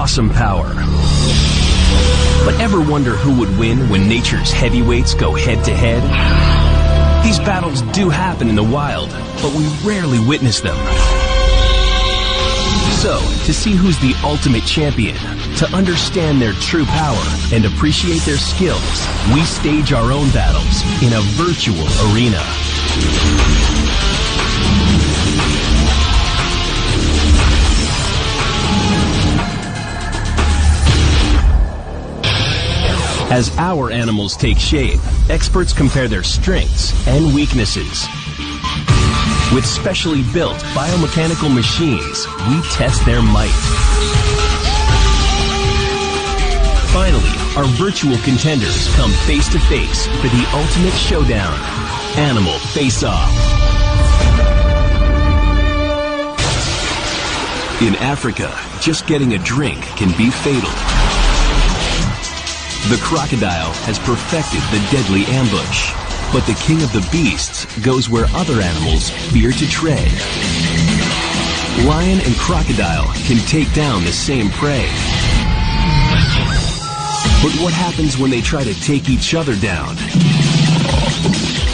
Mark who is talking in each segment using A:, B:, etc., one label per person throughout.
A: awesome power. But ever wonder who would win when nature's heavyweights go head-to-head? These battles do happen in the wild, but we rarely witness them. So, to see who's the ultimate champion, to understand their true power, and appreciate their skills, we stage our own battles in a virtual arena. As our animals take shape, experts compare their strengths and weaknesses. With specially built biomechanical machines, we test their might. Finally, our virtual contenders come face to face for the ultimate showdown, Animal Face-Off. In Africa, just getting a drink can be fatal. The crocodile has perfected the deadly ambush, but the king of the beasts goes where other animals fear to tread. Lion and crocodile can take down the same prey. But what happens when they try to take each other down?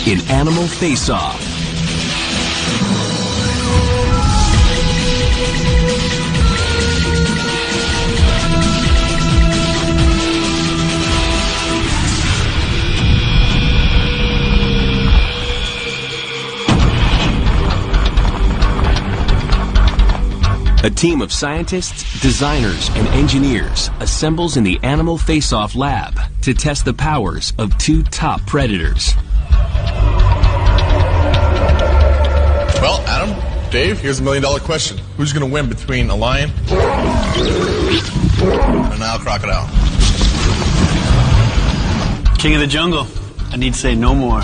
A: In Animal Face-Off. A team of scientists, designers, and engineers assembles in the Animal Face-Off lab to test the powers of two top predators.
B: Well, Adam, Dave, here's $1 million question. Who's going to win between a lion and a Nile crocodile?
C: King of the jungle. I need to say no more.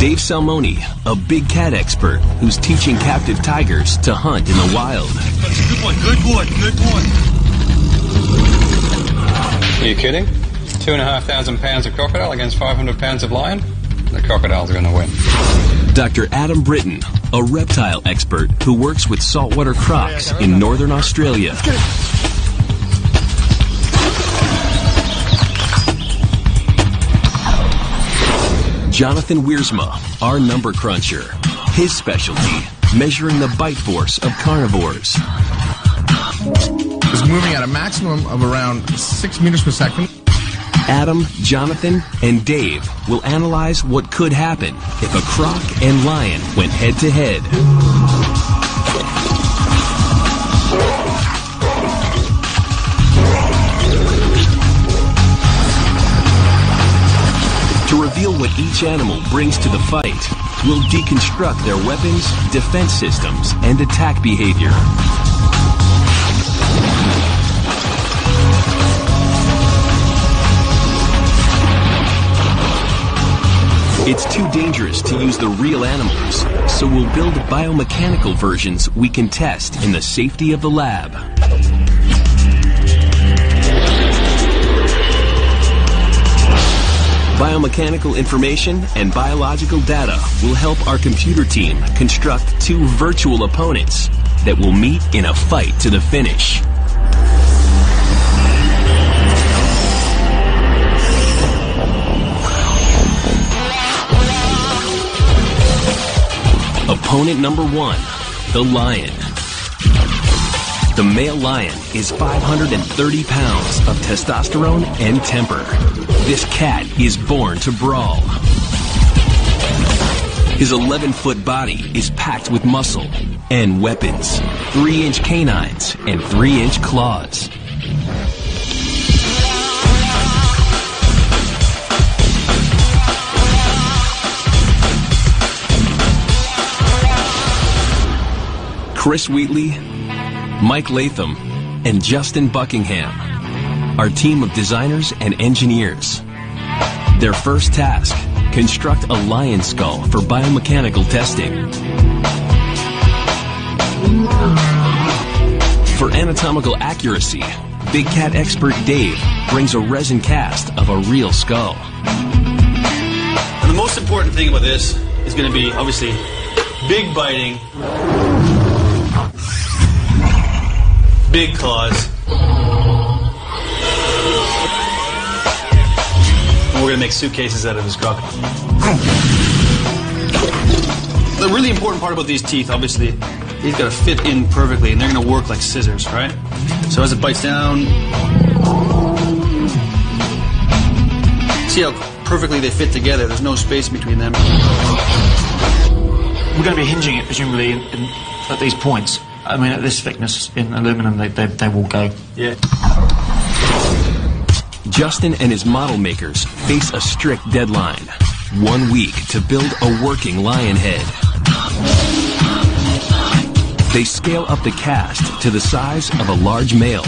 A: Dave Salmoni, a big cat expert who's teaching captive tigers to hunt in the wild.
C: Good boy, good boy, good boy.
D: Are you kidding? 2,500 pounds of crocodile against 500 pounds of lion? The crocodiles are going to win.
A: Dr. Adam Britton, a reptile expert who works with saltwater crocs in northern Australia. Jonathan Wiersma, our number cruncher. His specialty, measuring the bite force of carnivores.
B: It's moving at a maximum of around 6 meters per second.
A: Adam, Jonathan, and Dave will analyze what could happen if a croc and lion went head-to-head. To reveal what each animal brings to the fight, we'll deconstruct their weapons, defense systems, and attack behavior. It's too dangerous to use the real animals, so we'll build biomechanical versions we can test in the safety of the lab. Biomechanical information and biological data will help our computer team construct two virtual opponents that will meet in a fight to the finish. Opponent number one, the lion. The male lion is 530 pounds of testosterone and temper. This cat is born to brawl. His 11-foot body is packed with muscle and weapons, 3-inch canines and 3-inch claws. Chris Wheatley, Mike Latham, and Justin Buckingham, our team of designers and engineers. Their first task, construct a lion skull for biomechanical testing. For anatomical accuracy, big cat expert Dave brings a resin cast of a real skull.
C: And the most important thing about this is going to be, obviously, big biting, big claws, And we're going to make suitcases out of this crocodile. The really important part about these teeth, obviously, these got to fit in perfectly, and they're going to work like scissors, right? So as it bites down, see how perfectly they fit together. There's no space between them.
E: We're going to be hinging it, presumably, at these points. I mean, at this thickness in aluminum, they will go.
C: Yeah.
A: Justin and his model makers face a strict deadline. 1 week to build a working lion head. They scale up the cast to the size of a large male.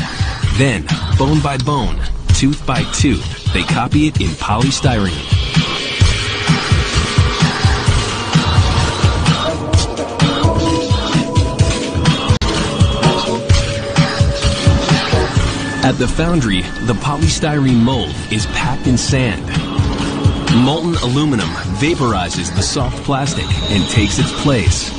A: Then, bone by bone, tooth by tooth, they copy it in polystyrene. At the foundry, the polystyrene mold is packed in sand. Molten aluminum vaporizes the soft plastic and takes its place.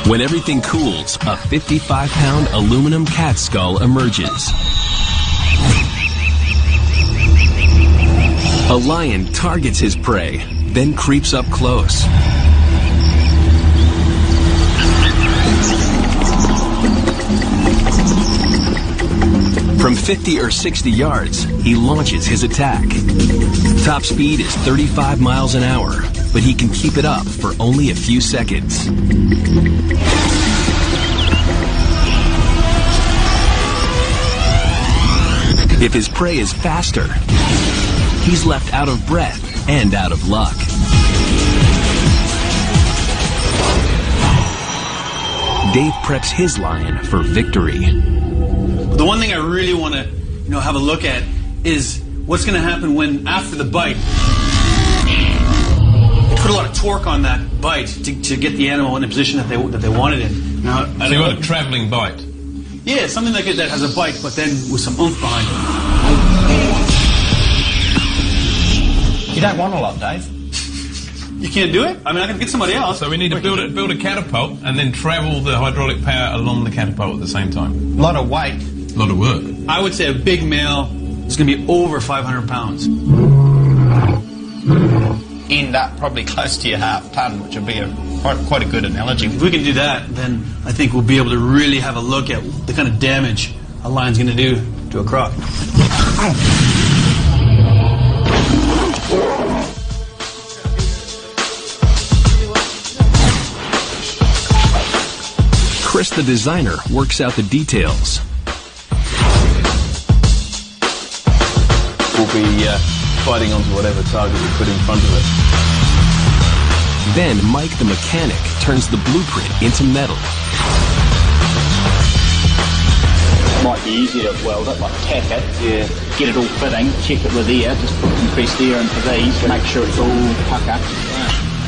A: When everything cools, a 55-pound aluminum cat skull emerges. A lion targets his prey, then creeps up close. From 50 or 60 yards, he launches his attack. Top speed is 35 miles an hour, but he can keep it up for only a few seconds. If his prey is faster, he's left out of breath and out of luck. Dave preps his lion for victory.
C: The one thing I really want to, have a look at is what's going to happen when, after the bite, put a lot of torque on that bite to get the animal in a position that they want it in. Now,
F: so you want a travelling bite?
C: Yeah, something like it that has a bite, but then with some oomph behind it.
E: You don't want a lot, Dave.
C: You can't do it? I mean, I can get somebody else.
F: So we need to build a catapult and then travel the hydraulic power along the catapult at the same time.
E: A lot of weight.
F: A lot of work.
C: I would say a big male is going to be over 500 pounds.
E: End up probably close to your half ton, which would be quite a good analogy.
C: If we can do that, then I think we'll be able to really have a look at the kind of damage a lion's going to do to a croc.
A: Chris, the designer, works out the details.
G: We'll be fighting onto whatever target we put in front of it.
A: Then Mike, the mechanic, turns the blueprint into metal.
H: Might be easier to weld it, like tack it, get it all fitting, check it with air, just put compressed air into these, make sure it's all pucker.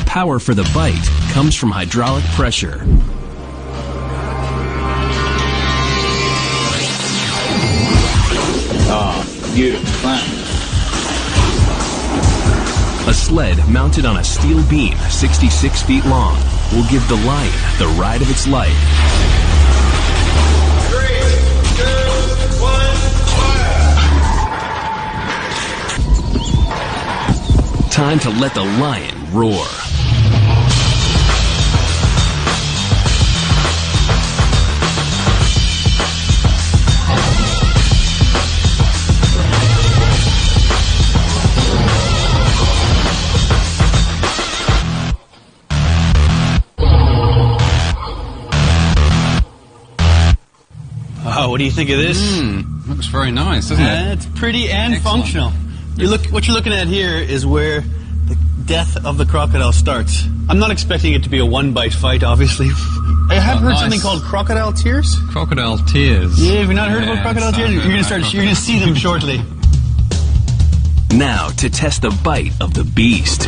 A: Power for the bite comes from hydraulic pressure.
H: Oh, beautiful.
A: A sled mounted on a steel beam 66 feet long will give the lion the ride of its life.
I: 3, 2, 1, fire!
A: Time to let the lion roar.
C: Oh, what do you think of this?
D: Looks very nice, doesn't it?
C: It's pretty and
D: Excellent.
C: functional. What you're looking at here is where the death of the crocodile starts. I'm not expecting it to be a one-bite fight, obviously. I have heard something called crocodile tears.
D: Crocodile tears.
C: Yeah, have you not heard about crocodile tears? You're gonna see them shortly.
A: Now to test the bite of the beast.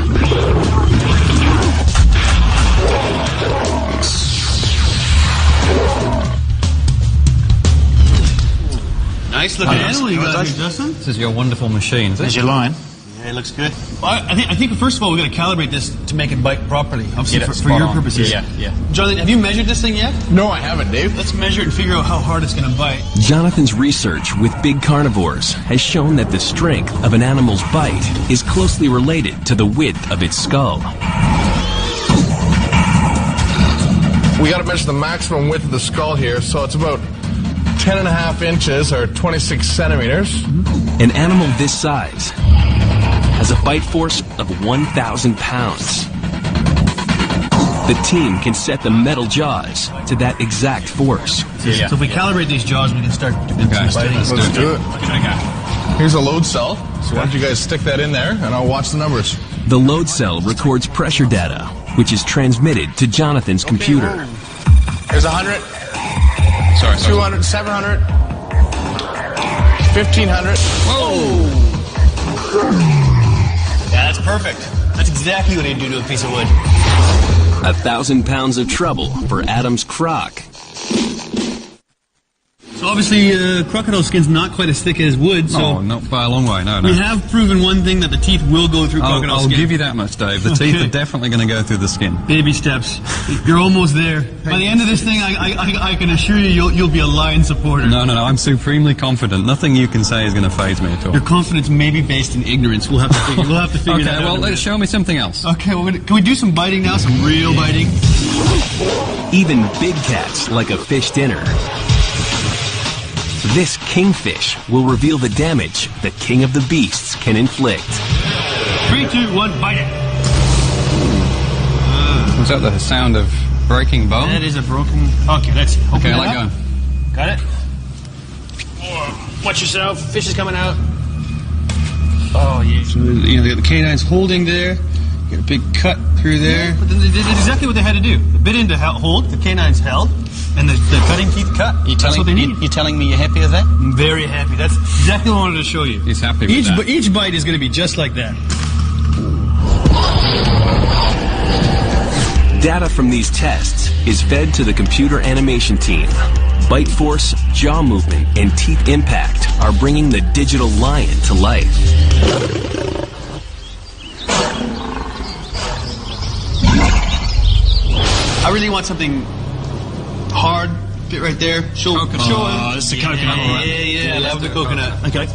C: Nice looking animal you got here, Justin.
D: This is your wonderful machine.
E: There's your lion.
C: It looks good. Well, I think first of all, we're going to calibrate this to make it bite properly. Obviously, for your purposes.
D: Yeah.
C: Jonathan, have you measured this thing yet?
B: No, I haven't, Dave.
C: Let's measure it and figure out how hard it's going to bite.
A: Jonathan's research with big carnivores has shown that the strength of an animal's bite is closely related to the width of its skull.
B: We got to measure the maximum width of the skull here, so it's about 10.5 inches or 26 centimeters.
A: An animal this size has a bite force of 1,000 pounds. The team can set the metal jaws to that exact force.
C: So if we calibrate these jaws, we can start doing some biting.
B: Let's do it. Here's a load cell, so why don't you guys stick that in there, and I'll watch the numbers.
A: The load cell records pressure data, which is transmitted to Jonathan's computer.
B: Here's 100.
D: Sorry.
B: 200, 700, 1,500.
C: Whoa! Yeah, that's perfect. That's exactly what he'd do to a piece of wood.
A: 1,000 pounds of trouble for Adam's croc.
C: So obviously, crocodile skin's not quite as thick as wood, so...
D: Oh, not by a long way, no.
C: We have proven one thing, that the teeth will go through crocodile skin.
D: I'll give you that much, Dave. The teeth are definitely going to go through the skin.
C: Baby steps. You're almost there. By the end of this thing, I can assure you, you'll be a lion supporter.
D: No. I'm supremely confident. Nothing you can say is going to faze me at all.
C: Your confidence may be based in ignorance. We'll have to figure
D: Okay,
C: that out.
D: well, let's show me something else.
C: Okay, can we do some biting now? Some real biting?
A: Even big cats like a fish dinner. This kingfish will reveal the damage the king of the beasts can inflict.
C: 3, 2, 1, bite it.
D: Was that the sound of breaking bone?
C: That is a broken... Okay, let's open
D: Okay,
C: it
D: let
C: up.
D: go.
C: Got it? Watch yourself. Fish is coming out. Oh, yeah. So, the canine's holding there. Get a big cut through there. But then they did exactly what they had to do. They bit in to hold. The canine's held. And the cutting teeth cut. That's what they need.
J: You're telling me you're happy with that?
C: I'm very happy. That's exactly what I wanted to show you.
D: He's happy with that.
C: Each bite is going to be just like that.
A: Data from these tests is fed to the computer animation team. Bite force, jaw movement, and teeth impact are bringing the digital lion to life.
C: I really want something hard. Fit right there. Show him.
E: It's the coconut, all right.
C: Yeah, I love the coconut.
E: Okay.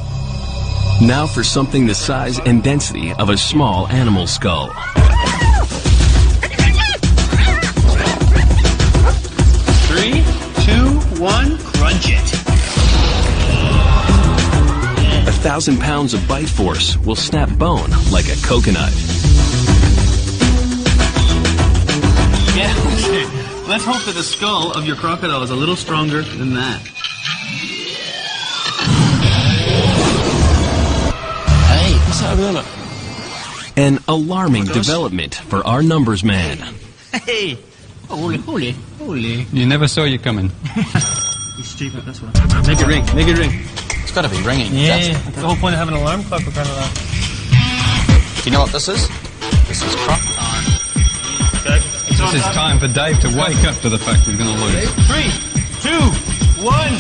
A: Now for something the size and density of a small animal skull.
C: 3, 2, 1, crunch it.
A: 1,000 pounds of bite force will snap bone like a coconut.
C: Yeah. Let's hope that the skull of your crocodile is a little stronger than that.
J: Hey, what's that over there?
A: An alarming development for our numbers man.
C: Hey! Holy.
D: You never saw you coming.
C: He's stupid, that's why. Make it ring.
J: It's got to be ringing.
C: Yeah, that's the whole point of having an alarm clock for crying out loud.
J: Do you know what this is? This is crocodile.
C: Okay.
D: This is time for Dave to wake up to the fact he's going to lose.
C: 3, 2, 1.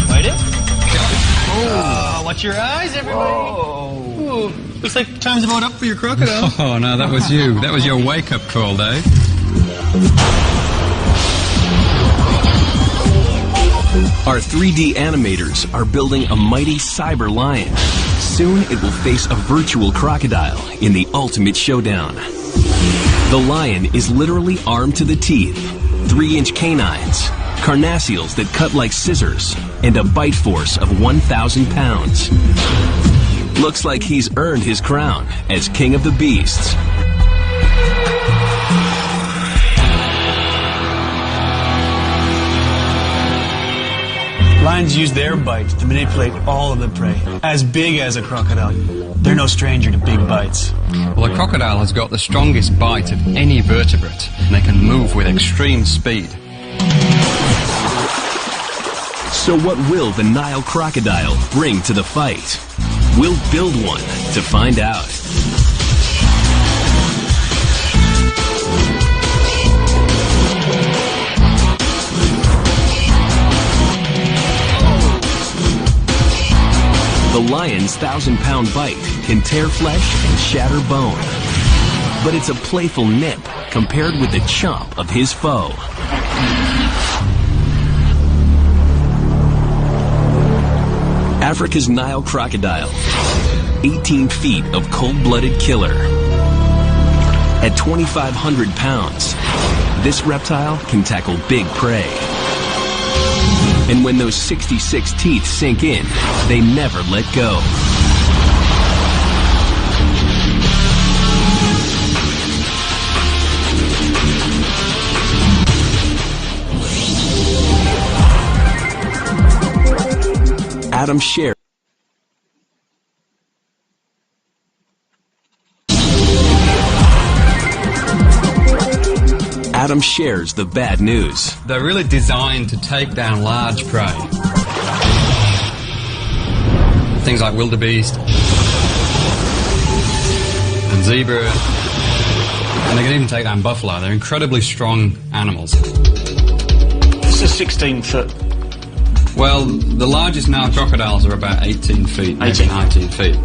C: Bite it. Oh, watch your eyes, everybody. Ooh, looks like time's about up for your crocodile.
D: Oh, no, that was you. That was your wake-up call, Dave.
A: Our 3D animators are building a mighty cyber lion. Soon it will face a virtual crocodile in the ultimate showdown. The lion is literally armed to the teeth, 3-inch canines, carnassials that cut like scissors, and a bite force of 1,000 pounds. Looks like he's earned his crown as king of the beasts.
C: Lions use their bite to manipulate all of the prey. As big as a crocodile. They're no stranger to big bites.
D: Well, a crocodile has got the strongest bite of any vertebrate, and they can move with extreme speed.
A: So what will the Nile crocodile bring to the fight? We'll build one to find out. The The lion's 1,000-pound bite can tear flesh and shatter bone. But it's a playful nip compared with the chomp of his foe. Africa's Nile crocodile, 18 feet of cold-blooded killer. At 2,500 pounds, this reptile can tackle big prey. And when those 66 teeth sink in, they never let go. Adam shares. Adam shares the bad news.
D: They're really designed to take down large prey. Things like wildebeest and zebra, and they can even take down buffalo. They're incredibly strong animals.
E: This is 16 foot.
D: Well, the largest Nile crocodiles are about 18 feet, maybe 19 feet.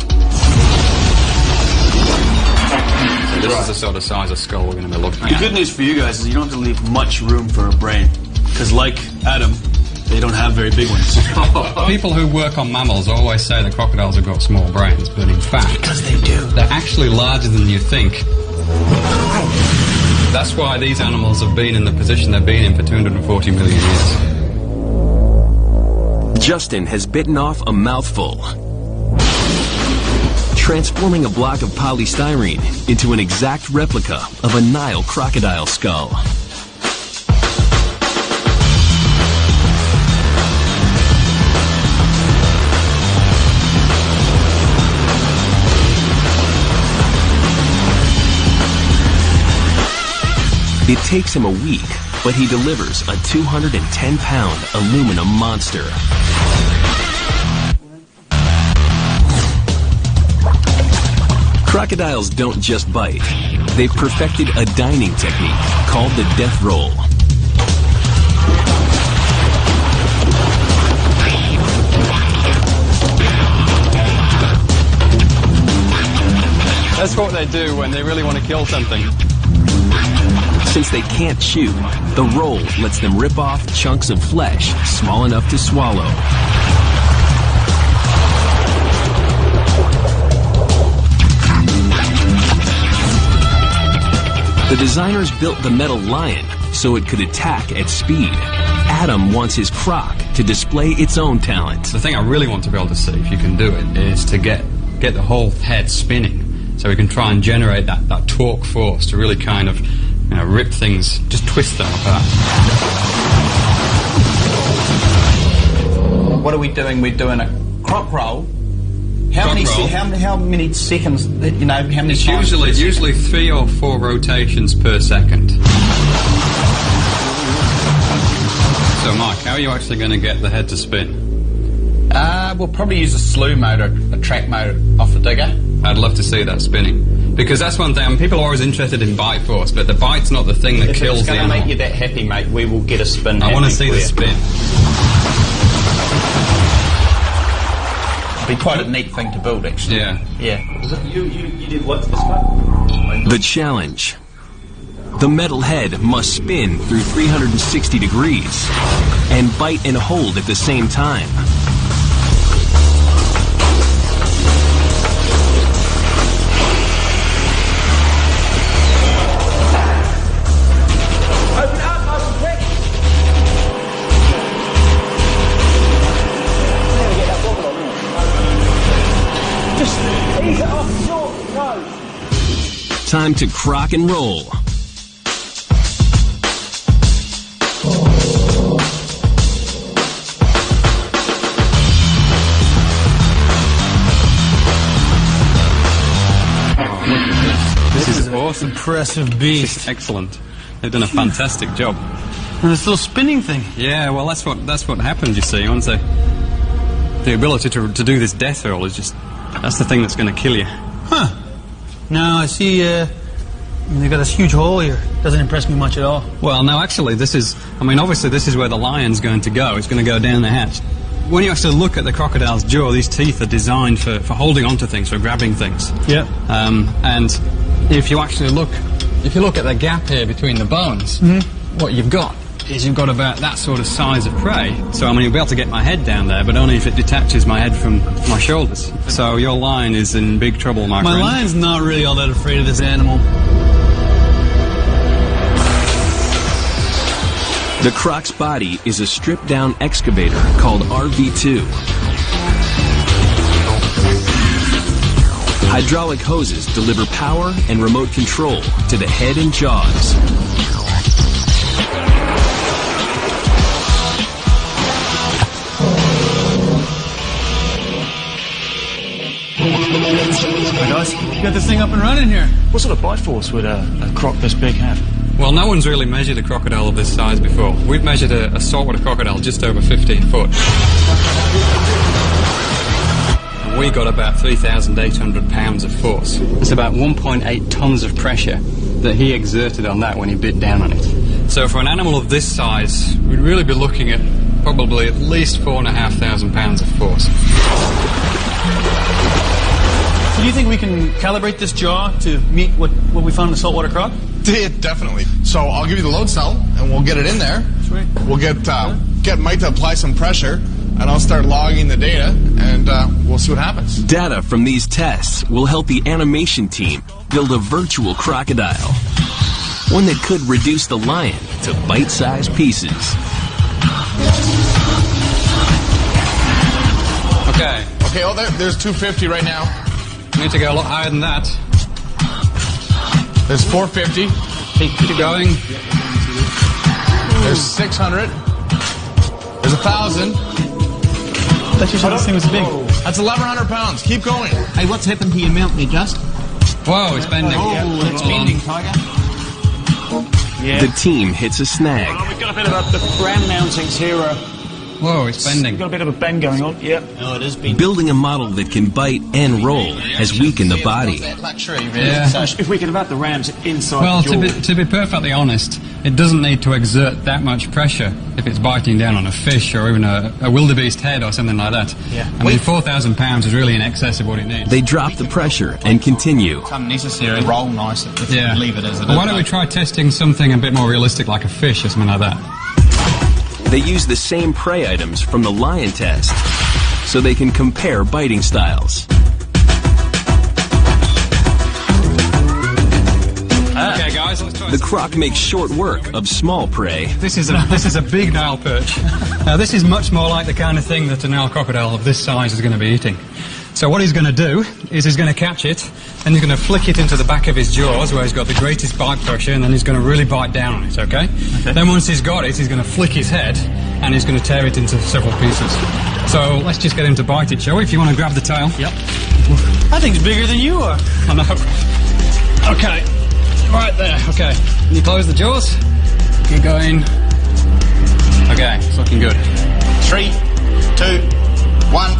D: So this is the sort of size of skull we're going to be looking at.
C: The good news for you guys is you don't have to leave much room for a brain. Because like Adam, they don't have very big ones.
D: People who work on mammals always say that crocodiles have got small brains, but in fact,
C: because they do,
D: they're actually larger than you think. That's why these animals have been in the position they've been in for 240 million years.
A: Justin has bitten off a mouthful, transforming a block of polystyrene into an exact replica of a Nile crocodile skull. It takes him a week, but he delivers a 210-pound aluminum monster. Crocodiles don't just bite. They've perfected a dining technique called the death roll.
D: That's what they do when they really want to kill something.
A: Since they can't chew, the roll lets them rip off chunks of flesh small enough to swallow. The designers built the metal lion so it could attack at speed. Adam wants his croc to display its own talent.
D: The thing I really want to be able to see, if you can do it, is to get the whole head spinning, so we can try and generate that torque force to really kind of, you know, rip things, just twist them apart.
J: What are we doing? We're doing a croc roll. How many seconds? You know, how many
D: it's
J: times?
D: Usually 3 or 4 rotations per second. So, Mike, how are you actually going to get the head to spin?
J: We'll probably use a slew motor, a track motor off the digger.
D: I'd love to see that spinning. Because that's one thing, I mean, people are always interested in bite force, but the bite's not the thing that kills the animal.
J: If it's going to make you that happy, mate, we will get a spin.
D: I want to see the spin.
J: It'd be quite a neat thing to build, actually.
D: Yeah.
J: Yeah.
C: You did what to this one?
A: The challenge. The metal head must spin through 360 degrees and bite and hold at the same time. Time to crock and roll.
D: This is awesome.
C: Impressive beast.
D: This is excellent. They've done a fantastic job.
C: And this little spinning thing.
D: Yeah, well, that's what happens. You see, once the ability to do this death roll is just that's the thing that's going to kill you.
C: Huh. Now I see they've got this huge hole here. Doesn't impress me much at all.
D: Well, no, actually, this is. I mean, obviously, this is where the lion's going to go. It's going to go down the hatch. when you actually look at the crocodile's jaw, these teeth are designed for holding onto things, for grabbing things.
C: Yeah.
D: And if you actually look at the gap here between the bones, what you've got is you've got about that sort of size of prey. So, I mean, you'll be able to get my head down there, but only if it detaches my head from my shoulders. So your lion is in big trouble, my friend.
C: My lion's not really all that afraid of this animal.
A: The croc's body is a stripped-down excavator called RV2. Hydraulic hoses deliver power and remote control to the head and jaws.
C: Hey guys, you got this thing up and running here.
E: What sort of bite force would a croc this big have?
D: Well, no one's really measured a crocodile of this size before. We've measured a saltwater crocodile just over 15 foot. And we got about 3,800 pounds of force. It's about 1.8 tons of pressure that he exerted on that when he bit down on it. So for an animal of this size, we'd really be looking at probably at least 4,500 pounds of force.
C: So do you think we can calibrate this jaw to meet what we found in the saltwater croc?
B: Yeah, definitely. So I'll give you the load cell, and we'll get it in there.
C: Sweet.
B: We'll get Mike to apply some pressure, and I'll start logging the data, and we'll see what happens.
A: Data from these tests will help the animation team build a virtual crocodile, one that could reduce the lion to bite-sized pieces.
D: Okay.
B: Okay, oh, there's 250 right now.
D: We need to go a lot higher than that.
B: There's 450.
D: Keep going.
B: There's 600. There's 1,000.
C: That's usually this thing was big.
B: That's 1,100 pounds. Keep going.
J: Hey, what's happened to your mount there, Just?
D: Whoa, it's bending.
J: Oh, it's bending, Tiger.
E: Yeah.
A: The team hits a snag.
E: We've got a bit of the ram mountings here.
D: Whoa, it's bending.
E: Got a bit of a bend going on. Yeah.
J: Oh, it is bending.
A: Building a model that can bite and roll has weakened the body.
D: Yeah.
E: So if we can have the rams inside
D: Well,
E: the jaw.
D: to be perfectly honest, it doesn't need to exert that much pressure if it's biting down on a fish or even a wildebeest head or something like that.
E: Yeah.
D: I mean, 4,000 pounds is really in excess of what it needs.
A: They drop the pressure and continue.
J: It's unnecessary. Roll nice.
D: Yeah.
J: Leave it as it
D: Well,
J: is.
D: why don't we try testing something a bit more realistic like a fish or something like that?
A: They use the same prey items from the lion test, so they can compare biting styles.
D: Okay, guys, let's try
A: The croc makes short work of small prey.
D: This is a big Nile perch. Now, this is much more like the kind of thing that a Nile crocodile of this size is going to be eating. So what he's going to do is he's going to catch it, and he's going to flick it into the back of his jaws where he's got the greatest bite pressure, and then he's going to really bite down on it, okay? Then once he's got it, he's going to flick his head, and he's going to tear it into several pieces. So let's just get him to bite it, shall we? If you want to grab the tail.
C: Yep. I think it's bigger than you are.
D: I know. Okay. Right there. Okay. Can you close the jaws? Keep going. Okay. It's looking good.
J: 3, 2, 1.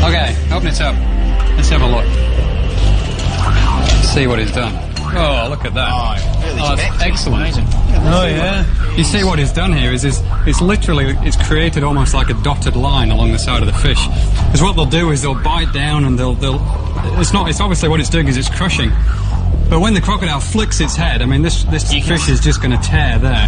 D: Okay, open it up. Let's have a look. See what he's done. Oh, look at that. Oh, that's excellent.
C: Oh, yeah.
D: You see what he's done here is it's literally, it's created almost like a dotted line along the side of the fish. Because what they'll do is they'll bite down and it's obviously what it's doing is it's crushing. But when the crocodile flicks its head, I mean, this fish is just going to tear there.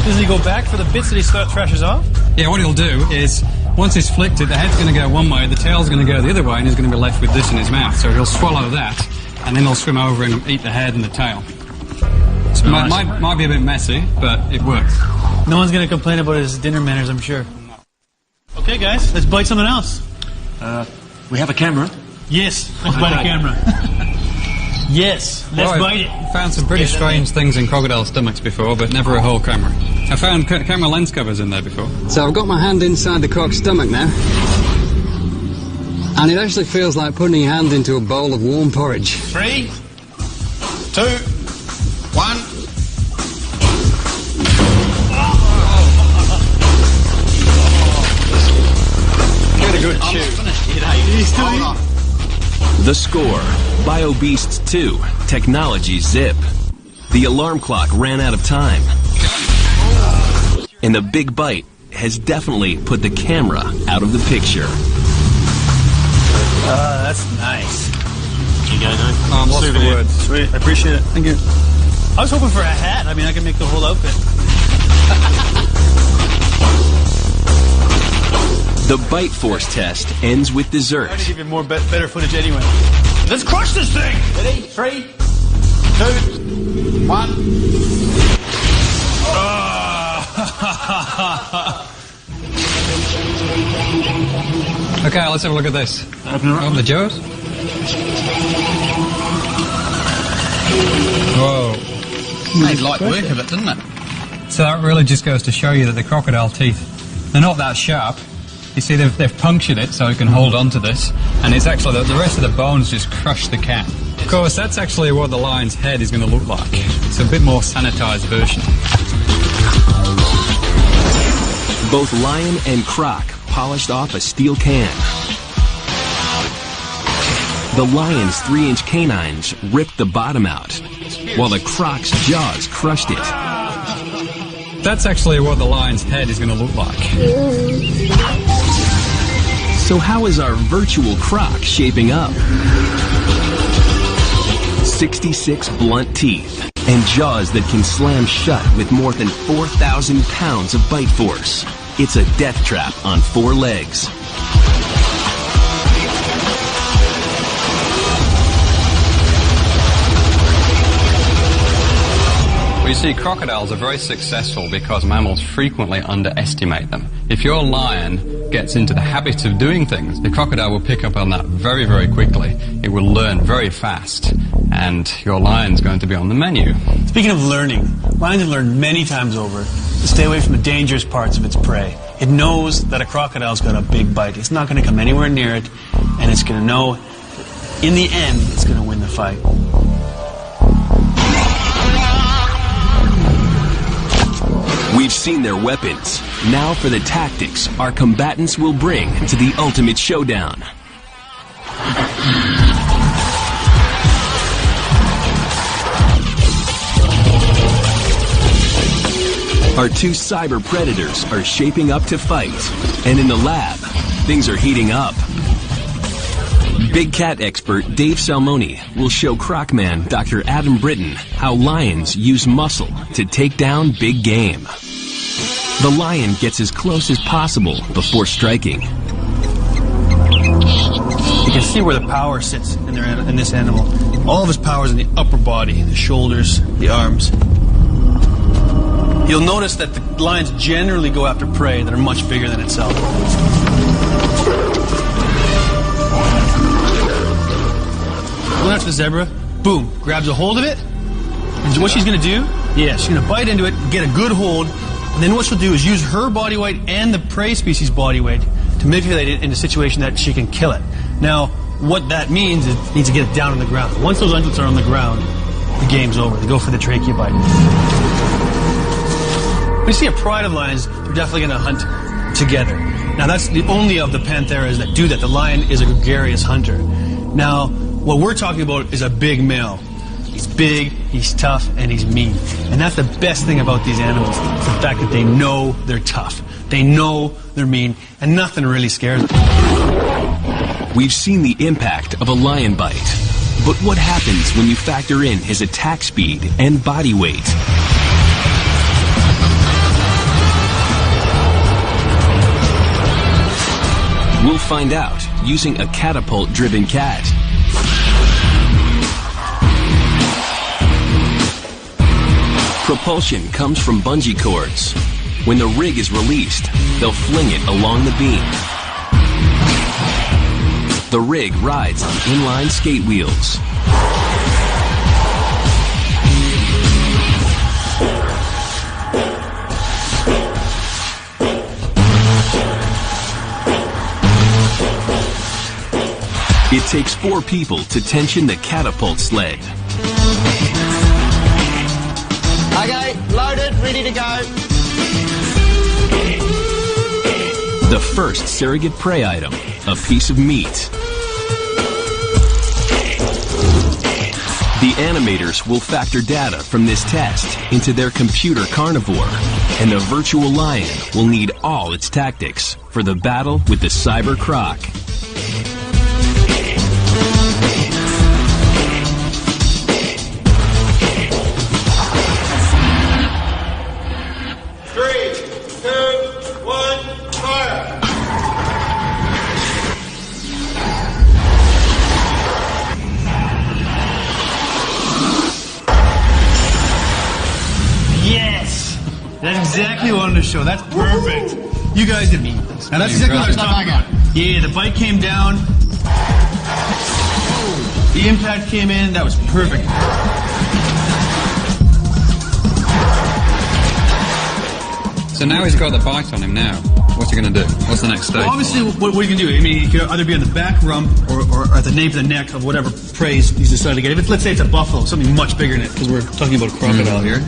C: Does he go back for the bits that he thrashes off?
D: Yeah, what he'll do is, once he's flicked it, the head's going to go one way, the tail's going to go the other way, and he's going to be left with this in his mouth. So he'll swallow that, and then he'll swim over and eat the head and the tail. So might be a bit messy, but it works.
C: No one's going to complain about his dinner manners, I'm sure. Okay, guys, let's bite something else.
E: We have a camera.
C: Yes, let's bite a camera. Yes, let's bite it.
D: I found some pretty strange things in crocodile stomachs before, but never a whole camera. I found camera lens covers in there before. So I've got my hand inside the croc's stomach now. And it actually feels like putting your hand into a bowl of warm porridge.
J: 3, 2, 1.
D: Get a good chew.
J: Finished yet, eh? Hold on.
A: The score, BioBeasts 2, Technology Zip. The alarm clock ran out of time. and the big bite has definitely put the camera out of the picture.
C: That's nice.
E: Here you go, Dave.
C: I'm lost for
E: Souvenir.
C: words. Sweet. I appreciate it. Thank you. I was hoping for a hat. I mean, I could make the whole outfit.
A: The bite force test ends with dessert.
C: I need to give you more better footage anyway. Let's crush this thing!
J: Ready? 3, 2, 1.
D: Okay, let's have a look at this. Open the jaws. Whoa.
J: Made light work of it, didn't it?
D: So that really just goes to show you that the crocodile teeth, they're not that sharp. You see, they've punctured it so it can hold on to this, and it's actually the rest of the bones just crush the cat. Of course, that's actually what the lion's head is going to look like. It's a bit more sanitized version.
A: Both lion and croc polished off a steel can. The lion's 3-inch canines ripped the bottom out, while the croc's jaws crushed it.
D: That's actually what the lion's head is going to look like.
A: So how is our virtual croc shaping up? 66 blunt teeth and jaws that can slam shut with more than 4,000 pounds of bite force. It's a death trap on 4 legs.
D: You see, crocodiles are very successful because mammals frequently underestimate them. If your lion gets into the habit of doing things, the crocodile will pick up on that very, very quickly. It will learn very fast, and your lion's going to be on the menu.
C: Speaking of learning, lions have learned many times over to stay away from the dangerous parts of its prey. It knows that a crocodile's got a big bite. It's not going to come anywhere near it, and it's going to know that in the end it's going to win the fight.
A: We've seen their weapons. Now for the tactics our combatants will bring to the ultimate showdown. Our 2 cyber predators are shaping up to fight, and in the lab, things are heating up. Big cat expert Dave Salmoni will show Crocman Dr. Adam Britton how lions use muscle to take down big game. The lion gets as close as possible before striking.
C: You can see where the power sits in this animal. All of his power is in the upper body, the shoulders, the arms. You'll notice that the lions generally go after prey that are much bigger than itself. Going after the zebra, boom, grabs a hold of it, and what she's going to do, she's going to bite into it, get a good hold, and then what she'll do is use her body weight and the prey species' body weight to manipulate it in a situation that she can kill it. Now, what that means is it needs to get it down on the ground. Once those unguents are on the ground, the game's over. They go for the trachea bite. When you see a pride of lions, they're definitely going to hunt together. Now, that's the only of the pantheras that do that. The lion is a gregarious hunter. Now, what we're talking about is a big male. He's big, he's tough, and he's mean. And that's the best thing about these animals, is the fact that they know they're tough. They know they're mean, and nothing really scares them.
A: We've seen the impact of a lion bite. But what happens when you factor in his attack speed and body weight? We'll find out using a catapult-driven cat. Propulsion comes from bungee cords. When the rig is released, they'll fling it along the beam. The rig rides on inline skate wheels. It takes 4 people to tension the catapult sled.
J: Okay, loaded, ready to go.
A: The first surrogate prey item, a piece of meat. The animators will factor data from this test into their computer carnivore, and the virtual lion will need all its tactics for the battle with the cyber croc.
I: 3, 2, 1, fire!
C: Yes! That's exactly what I wanted to show. That's perfect. You guys did. Now that's exactly what I was talking about. Yeah, the bite came down. The impact came in. That was perfect.
D: So now he's got the bite on him now. What's he going to do? What's the next stage?
C: Well, obviously, what are you going to do? I mean, he could either be on the back rump or at the nape of the neck of whatever prey he's decided to get. If it's, let's say it's a buffalo, something much bigger than it, because we're talking about a crocodile here.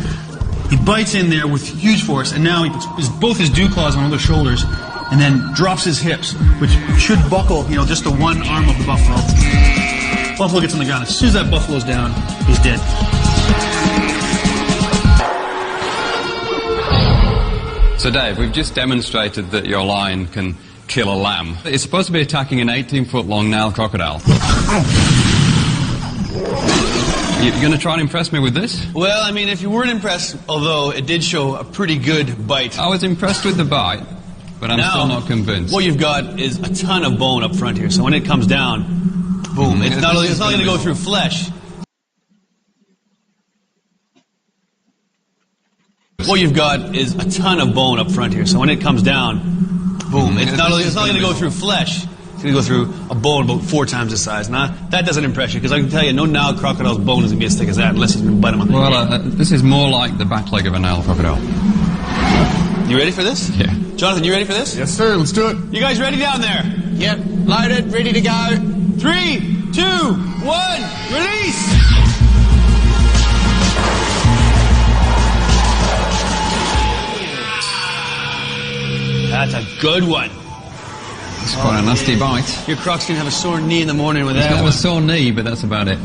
C: He bites in there with huge force, and now he puts both his dew claws on the shoulders, and then drops his hips, which should buckle, just the one arm of the buffalo. Buffalo gets on the ground. As soon as that buffalo's down, he's dead.
D: So Dave, we've just demonstrated that your lion can kill a lamb. It's supposed to be attacking an 18-foot-long Nile crocodile. You're going to try and impress me with this?
C: Well, I mean, if you weren't impressed, although it did show a pretty good bite.
D: I was impressed with the bite, but I'm still not convinced.
C: What you've got is a ton of bone up front here, so when it comes down, boom, it's not going to go through flesh. What you've got is a ton of bone up front here, so when it comes down, boom, it's not going to go through flesh. It's going to go through a bone about 4 times the size. Now, that doesn't impress you, because I can tell you, no Nile crocodile's bone is going to be as thick as that unless he's been biting him on the head.
D: This is more like the back leg of a Nile crocodile.
C: You ready for this?
D: Yeah.
C: Jonathan, you ready for this?
B: Yes, sir. Let's do it.
C: You guys ready down there?
J: Yep, loaded, ready to go.
C: 3, 2, 1, release! That's a good one.
D: It's quite a nasty bite.
C: Your croc's going to have a sore knee in the morning with that
D: He's got
C: one.
D: a sore knee, but that's about it.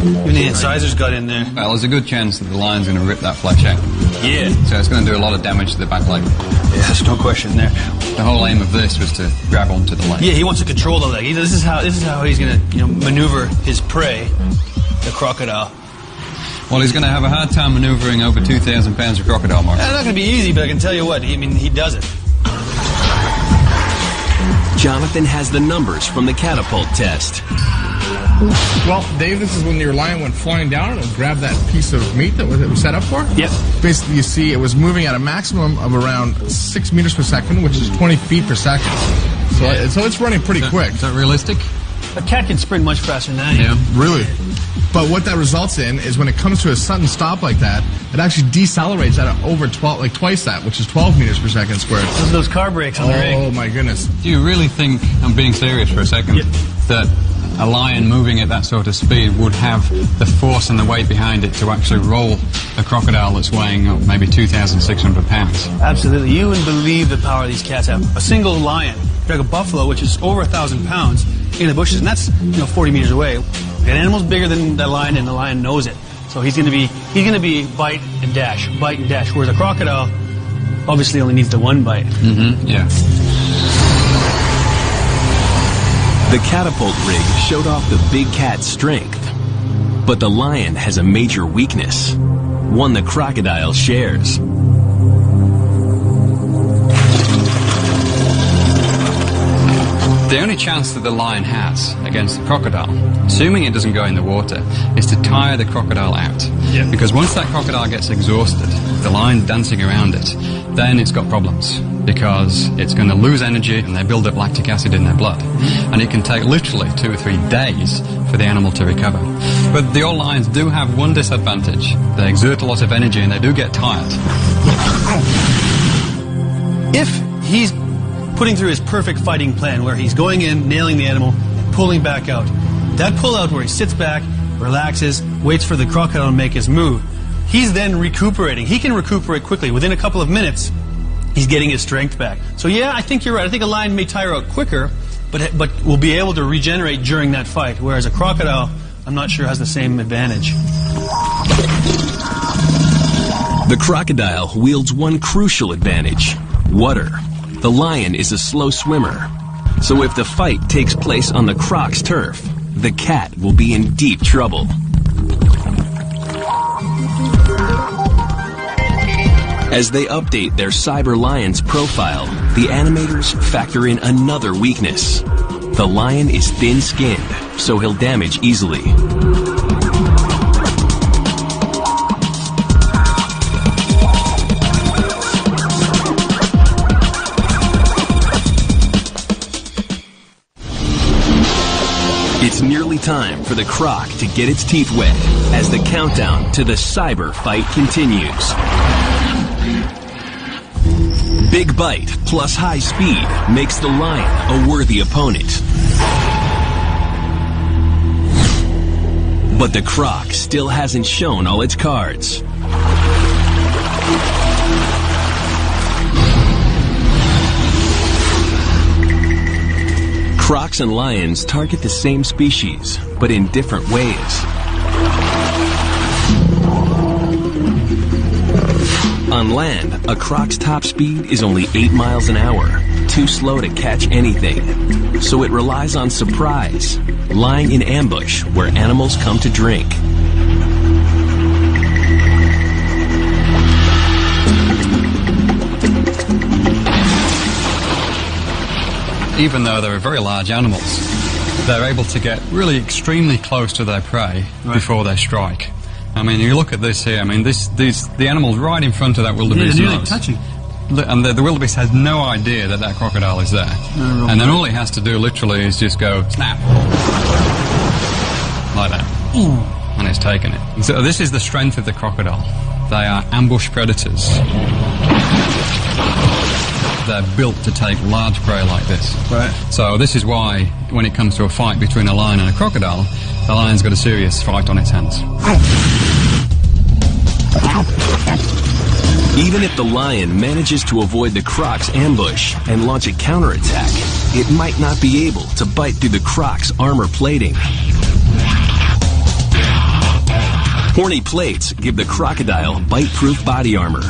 C: Even the incisors got in there.
D: Well, there's a good chance that the lion's going to rip that flesh out.
C: Yeah.
D: So it's going to do a lot of damage to the back leg.
C: Yeah, there's no question there.
D: The whole aim of this was to grab onto the leg.
C: Yeah, he wants to control the leg. This is how he's going to maneuver his prey, the crocodile.
D: Well, he's going to have a hard time maneuvering over 2,000 pounds of crocodile, Mark.
C: It's not going to be easy, but I can tell you what, he does it.
A: Jonathan has the numbers from the catapult test.
B: Well, Dave, this is when your lion went flying down and grabbed that piece of meat that it was set up for.
C: Yep.
B: Basically, you see it was moving at a maximum of around 6 meters per second, which is 20 feet per second. So it's running pretty quick.
D: Is that realistic?
C: A cat can sprint much faster than that.
D: Yeah.
B: Really. But what that results in is when it comes to a sudden stop like that, it actually decelerates at over twice that, which is 12 meters per second squared.
C: Those car brakes on the rig.
B: Oh my goodness.
D: Do you really think, I'm being serious for a second, that a lion moving at that sort of speed would have the force and the weight behind it to actually roll a crocodile that's weighing maybe 2,600 pounds?
C: Absolutely. You wouldn't believe the power these cats have. A single lion, like a buffalo, which is over 1,000 pounds in the bushes, and that's 40 meters away. An animal's bigger than the lion, and the lion knows it. So he's going to be bite and dash, whereas a crocodile obviously only needs the one bite.
D: Mm-hmm. Yeah.
A: The catapult rig showed off the big cat's strength, but the lion has a major weakness, one the crocodile shares.
D: The only chance that the lion has against the crocodile, assuming it doesn't go in the water, is to tire the crocodile out.
C: Yeah.
D: Because once that crocodile gets exhausted, the lion's dancing around it, then it's got problems. Because it's going to lose energy and they build up lactic acid in their blood. And it can take literally 2 or 3 days for the animal to recover. But the old lions do have one disadvantage. They exert a lot of energy and they do get tired.
C: If he's putting through his perfect fighting plan where he's going in, nailing the animal, and pulling back out, that pull out where he sits back, relaxes, waits for the crocodile to make his move, he's then recuperating. He can recuperate quickly. Within a couple of minutes, He's getting his strength back. So yeah, I think you're right. I think a lion may tire out quicker, but will be able to regenerate during that fight, whereas a crocodile, I'm not sure, has the same advantage.
A: The crocodile wields one crucial advantage: water. The lion is a slow swimmer, so if the fight takes place on the croc's turf, the cat will be in deep trouble. As they update their Cyber Lion's profile, the animators factor in another weakness. The lion is thin-skinned, so he'll damage easily. It's nearly time for the croc to get its teeth wet as the countdown to the cyber fight continues. Big bite plus high speed makes the lion a worthy opponent. But the croc still hasn't shown all its cards. Crocs and lions target the same species, but in different ways. On land, a croc's top speed is only 8 miles an hour, too slow to catch anything. So it relies on surprise, lying in ambush where animals come to drink.
D: Even though they're very large animals, they're able to get really extremely close to their prey before they strike. I mean, you look at this here. I mean, the animal's right in front of that wildebeest nose.
C: Touching.
D: And the wildebeest has no idea that that crocodile is there. And then all he has to do literally is just go snap like that, and it's taken it. So this is the strength of the crocodile. They are ambush predators. They're built to take large prey like this.
C: Right.
D: So this is why, when it comes to a fight between a lion and a crocodile, the lion's got a serious fight on its hands.
A: Even if the lion manages to avoid the croc's ambush and launch a counterattack, it might not be able to bite through the croc's armor plating. Horny plates give the crocodile bite-proof body armor.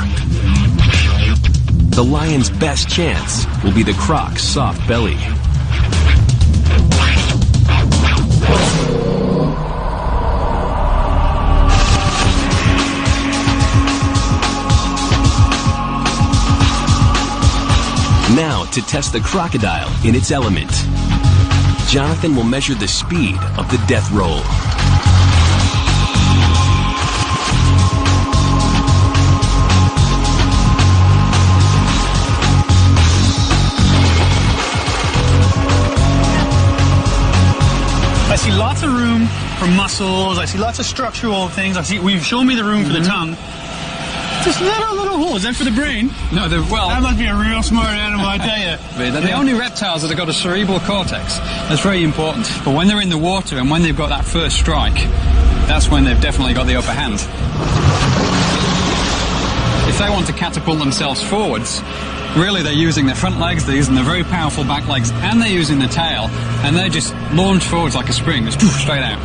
A: The lion's best chance will be the croc's soft belly. Now to test the crocodile in its element. Jonathan will measure the speed of the death roll.
C: I see lots of room for muscles. I see lots of structural things. We've shown me the room for the tongue. Just little hole. Is that for the brain?
D: No, well,
C: that must be a real smart animal, I tell you.
D: They're the only reptiles that have got a cerebral cortex. That's very important. But when they're in the water and when they've got that first strike, that's when they've definitely got the upper hand. If they want to catapult themselves forwards, really they're using their front legs, they're using their very powerful back legs, and they're using the tail, and they just launch forwards like a spring, just straight out.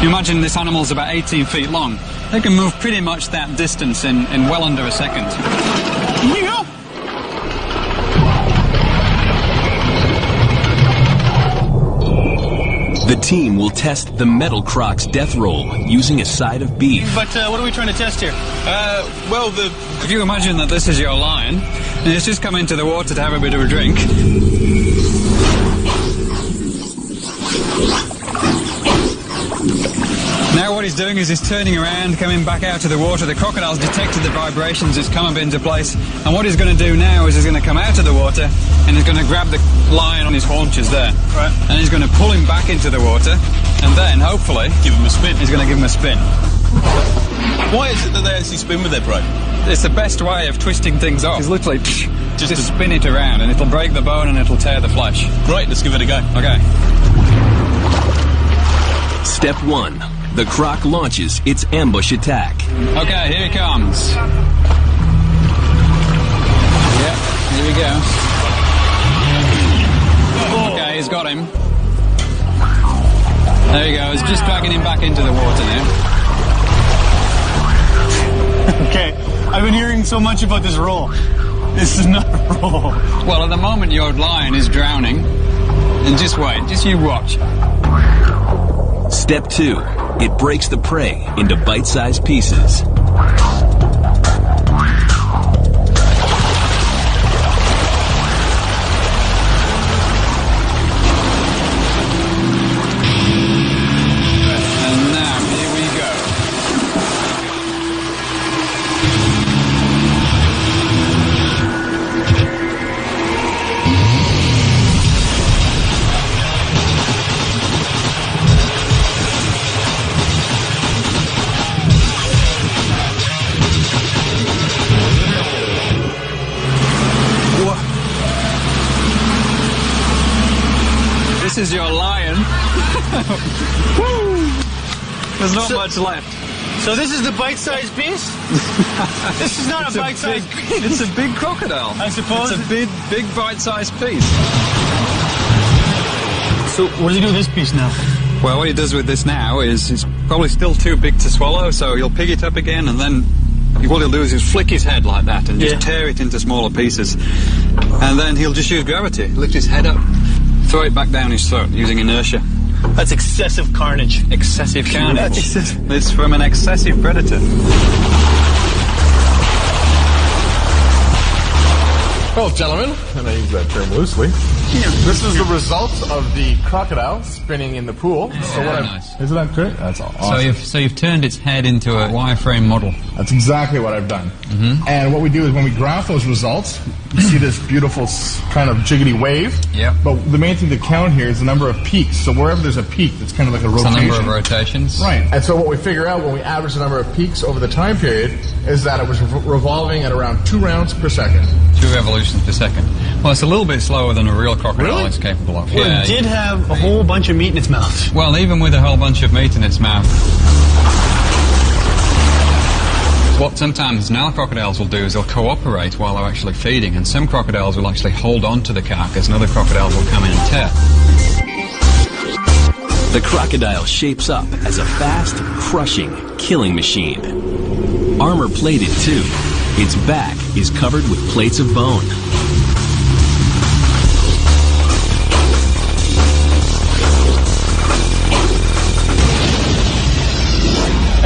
D: You imagine this animal's about 18 feet long. They can move pretty much that distance in well under a second.
C: Here you go.
A: The team will test the metal croc's death roll using a side of beef.
C: But what are we trying to test here?
D: If you imagine that this is your lion, and it's just come into the water to have a bit of a drink. Now what he's doing is he's turning around, coming back out of the water. The crocodile's detected the vibrations, it's come up into place. And what he's going to do now is he's going to come out of the water and he's going to grab the lion on his haunches there.
C: Right.
D: And he's going to pull him back into the water and then, hopefully,
C: give him a spin.
D: He's going to give him a spin.
F: Why is it that they actually spin with their prey?
D: It's the best way of twisting things off. It's literally just to spin it around and it'll break the bone and it'll tear the flesh.
F: Great, let's give it a go.
D: Okay.
A: Step 1. The croc launches its ambush attack.
D: Okay, here he comes. just dragging him back into the water now.
C: Okay, I've been hearing so much about this roll. This is not a roll.
D: Well, at the moment your lion is drowning. And just wait, just you watch.
A: Step 2. It breaks the prey into bite-sized pieces.
D: And now, here we go. This is your lion. There's not much left.
C: So this is the bite-sized piece? This is not a bite-sized piece.
D: It's a big crocodile.
C: I suppose.
D: It's a big bite-sized piece.
C: So what does he do with this piece now?
D: Well, what he does with this now is it's probably still too big to swallow, so he'll pick it up again, and then what he'll do is he'll flick his head like that and just tear it into smaller pieces. And then he'll just use gravity, lift his head up, throw it back down his throat using inertia.
C: That's excessive carnage.
D: Excessive carnage. It's from an excessive predator.
B: Well, gentlemen, and I use that term loosely, this is the result of the crocodile spinning in the pool. So what
D: nice.
B: Isn't that great? That's awesome.
D: So you've turned its head into a wireframe model.
B: That's exactly what I've done. And what we do is when we graph those results, you see this beautiful kind of jiggity wave.
D: Yep.
B: But the main thing to count here is the number of peaks. So wherever there's a peak, it's kind of like a rotation.
D: It's the number of rotations.
B: Right. And so what we figure out when we average the number of peaks over the time period is that it was revolving at around 2 rounds per second.
D: 2 revolutions per second. Well, it's a little bit slower than a real crocodile is capable of.
C: Well, it did have a whole bunch of meat in its mouth.
D: Well, even with a whole bunch of meat in its mouth. What sometimes Nile crocodiles will do is they'll cooperate while they're actually feeding, and some crocodiles will actually hold on to the carcass and other crocodiles will come in and tear.
A: The crocodile shapes up as a fast, crushing, killing machine. Armor-plated, too. Its back is covered with plates of bone.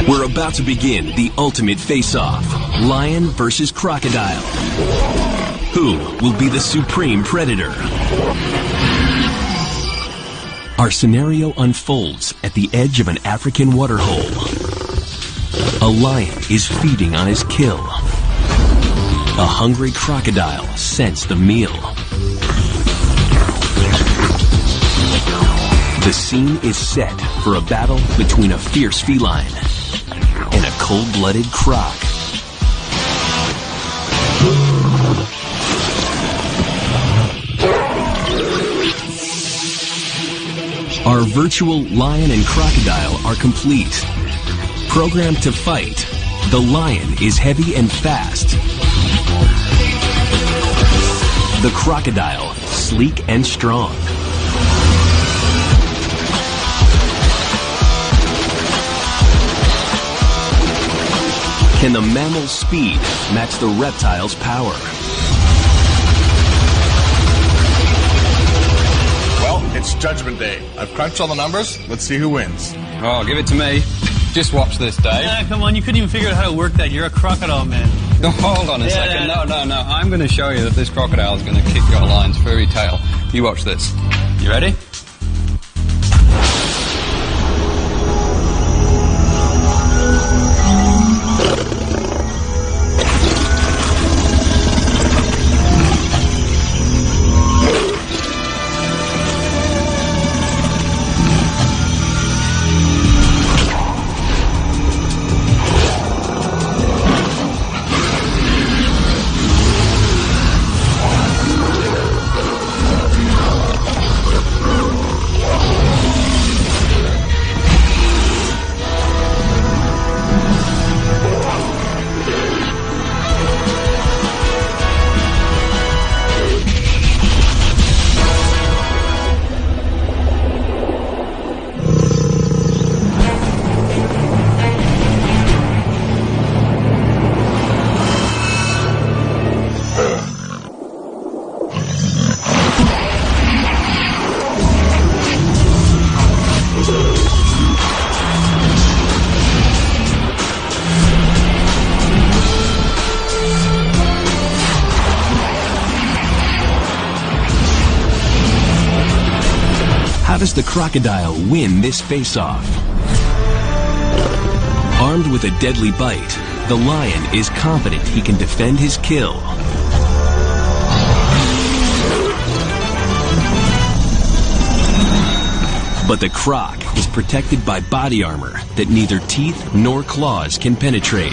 A: We're about to begin the ultimate face-off. Lion versus crocodile. Who will be the supreme predator? Our scenario unfolds at the edge of an African waterhole. A lion is feeding on his kill. A hungry crocodile scents the meal. The scene is set for a battle between a fierce feline and a cold-blooded croc. Our virtual lion and crocodile are complete. Programmed to fight, the lion is heavy and fast. The crocodile, sleek and strong. Can the mammal's speed match the reptile's power?
B: Well, it's Judgment Day. I've crunched all the numbers. Let's see who wins.
D: Oh, give it to me. Just watch this, Dave.
C: Yeah, come on, you couldn't even figure out how to work that. You're a crocodile, man.
D: No, hold on a second. No. I'm going to show you that this crocodile is going to kick your lion's furry tail. You watch this. You ready?
A: does the crocodile win this face-off? Armed with a deadly bite, the lion is confident he can defend his kill. But the croc is protected by body armor that neither teeth nor claws can penetrate.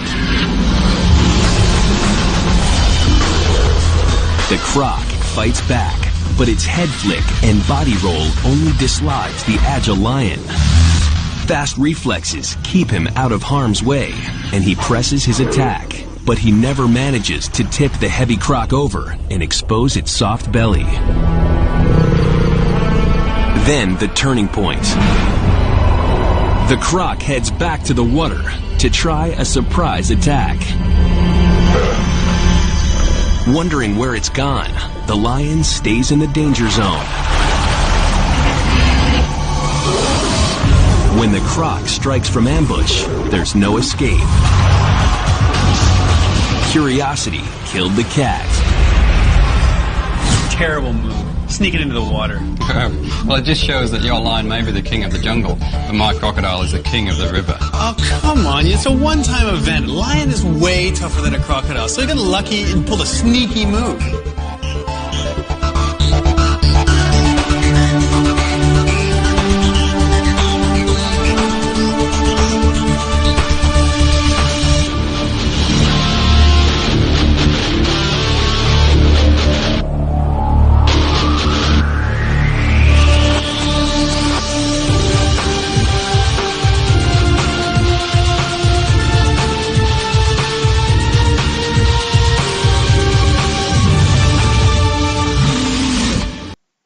A: The croc fights back, but its head flick and body roll only dislodge the agile lion. Fast reflexes keep him out of harm's way, and he presses his attack, but he never manages to tip the heavy croc over and expose its soft belly. Then the turning point. The croc heads back to the water to try a surprise attack. Wondering where it's gone, the lion stays in the danger zone. When the croc strikes from ambush, there's no escape. Curiosity killed the cat.
C: Terrible move. Sneaking into the water.
D: Well, it just shows that your lion may be the king of the jungle, but my crocodile is the king of the river.
C: Oh, come on. It's a one-time event. Lion is way tougher than a crocodile, so he got lucky and pulled a sneaky move.